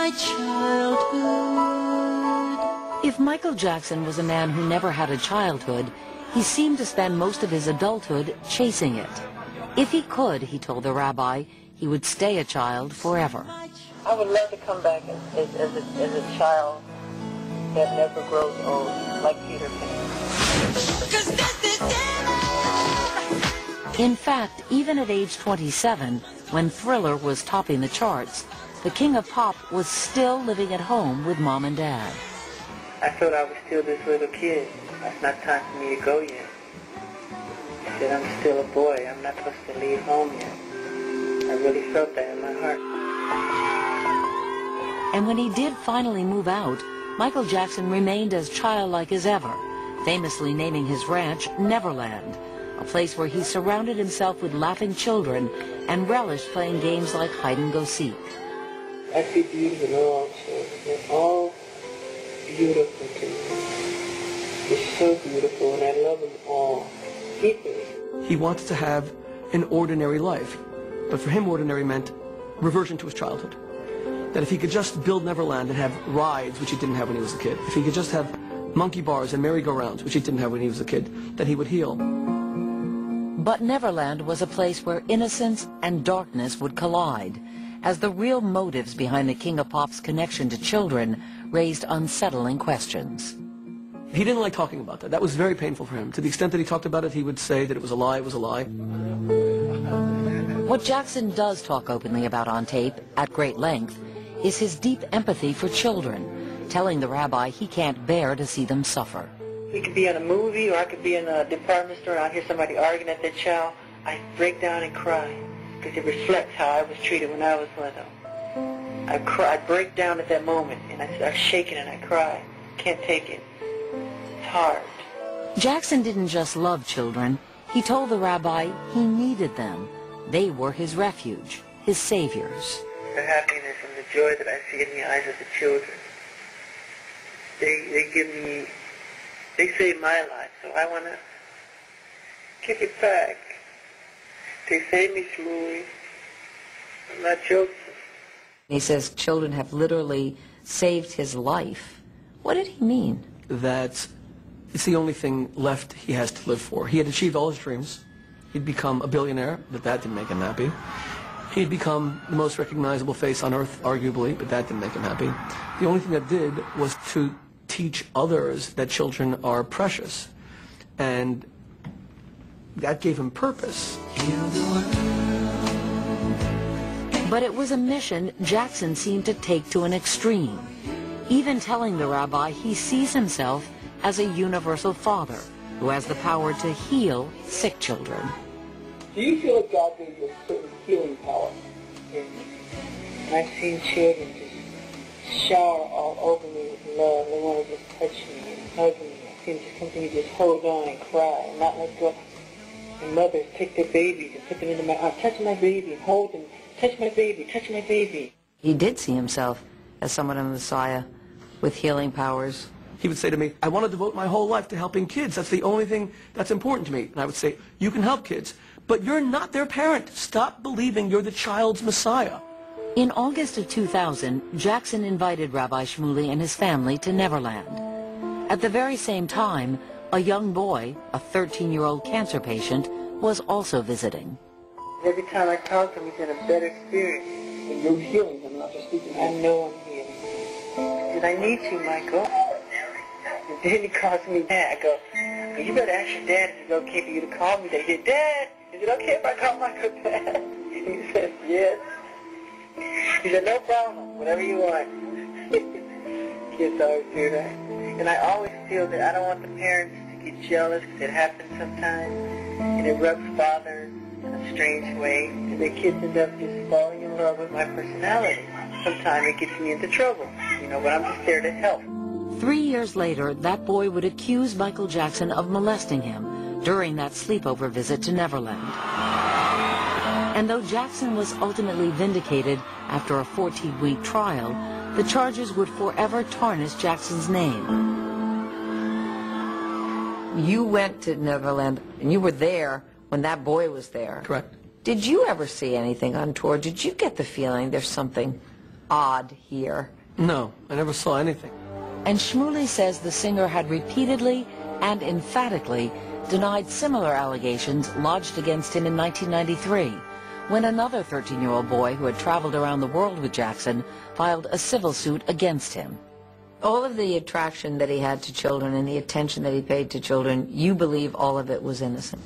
my childhood. If Michael Jackson was a man who never had a childhood, he seemed to spend most of his adulthood chasing it. If he could, he told the rabbi, he would stay a child forever. I would love to come back as a child that never grows old, like Peter Pan. In fact, even at age 27, when Thriller was topping the charts, the king of pop was still living at home with mom and dad. I thought I was still this little kid. It's not time for me to go yet. I said, I'm still a boy. I'm not supposed to leave home yet. I really felt that in my heart. And when he did finally move out, Michael Jackson remained as childlike as ever, famously naming his ranch Neverland, a place where he surrounded himself with laughing children and relished playing games like hide-and-go-seek. I see beauty in all children. They're all beautiful to me. They're so beautiful, and I love them all equally. He wanted to have an ordinary life, but for him ordinary meant reversion to his childhood. That if he could just build Neverland and have rides, which he didn't have when he was a kid, if he could just have monkey bars and merry-go-rounds, which he didn't have when he was a kid, then he would heal. But Neverland was a place where innocence and darkness would collide, as the real motives behind the King of Pop's connection to children raised unsettling questions. He didn't like talking about that. That was very painful for him. To the extent that he talked about it, he would say that it was a lie, it was a lie. What Jackson does talk openly about on tape, at great length, is his deep empathy for children, telling the rabbi he can't bear to see them suffer. We could be in a movie, or I could be in a department store and I hear somebody arguing at their child. I break down and cry, because it reflects how I was treated when I was little. I cry, I break down at that moment, and I start shaking and I cry. Can't take it. It's hard. Jackson didn't just love children. He told the rabbi he needed them. They were his refuge, his saviors. The happiness and the joy that I see in the eyes of the children, they saved my life, so I want to give it back. They saved me, Shmuley. I'm not joking. He says children have literally saved his life. What did he mean? That it's the only thing left he has to live for. He had achieved all his dreams. He'd become a billionaire, but that didn't make him happy. He'd become the most recognizable face on earth, arguably, but that didn't make him happy. The only thing that did was to teach others that children are precious. And that gave him purpose. But it was a mission Jackson seemed to take to an extreme, even telling the rabbi he sees himself as a universal father who has the power to heal sick children. Do you feel like God gave you a certain healing power? I've seen children just shower all over me with love. They want to just touch me and hug me. I see them just come to me, just hold on and cry and not let go. And mothers take their babies and put them into my arms. Touch my baby and hold them. Touch my baby, touch my baby. He did see himself as someone of the Messiah with healing powers. He would say to me, I want to devote my whole life to helping kids. That's the only thing that's important to me. And I would say, you can help kids, but you're not their parent. Stop believing you're the child's Messiah. In August of 2000, Jackson invited Rabbi Shmuley and his family to Neverland. At the very same time, a young boy, a 13-year-old cancer patient, was also visiting. Every time I talk to him, he's in a better spirit. And you're healing him, not just speaking. I know I'm healing. He said, I need you, Michael. And then he calls me Dad. I go, well, you better ask your dad if it's okay for you to call me Dad. He said, Dad, is it okay if I call Michael Dad? He said, yes. He said, no problem, whatever you want. Kids always do that. And I always feel that I don't want the parents to get jealous, because it happens sometimes, and it rubs fathers in a strange way, and the kids end up just falling in love with my personality. Sometimes it gets me into trouble, but I'm just there to help. 3 years later, that boy would accuse Michael Jackson of molesting him during that sleepover visit to Neverland. And though Jackson was ultimately vindicated after a 14-week trial, the charges would forever tarnish Jackson's name. You went to Neverland, and you were there when that boy was there. Correct. Did you ever see anything on tour? Did you get the feeling there's something odd here. No, I never saw anything. And Shmuley says the singer had repeatedly and emphatically denied similar allegations lodged against him in 1993, when another 13-year-old boy who had traveled around the world with Jackson filed a civil suit against him. All of the attraction that he had to children and the attention that he paid to children, you believe all of it was innocent?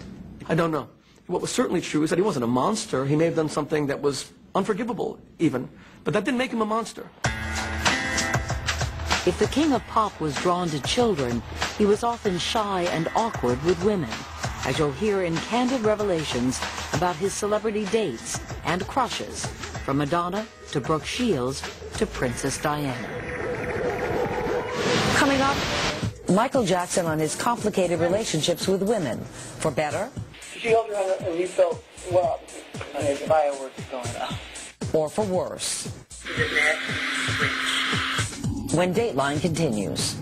I don't know. What was certainly true is that he wasn't a monster. He may have done something that was unforgivable, even, but that didn't make him a monster. If the king of pop was drawn to children, he was often shy and awkward with women, as you'll hear in candid revelations about his celebrity dates and crushes, from Madonna to Brooke Shields to Princess Diana. Coming up, Michael Jackson on his complicated relationships with women, for better She held her hand and you felt, well, there's fireworks going off. or for worse. When Dateline continues.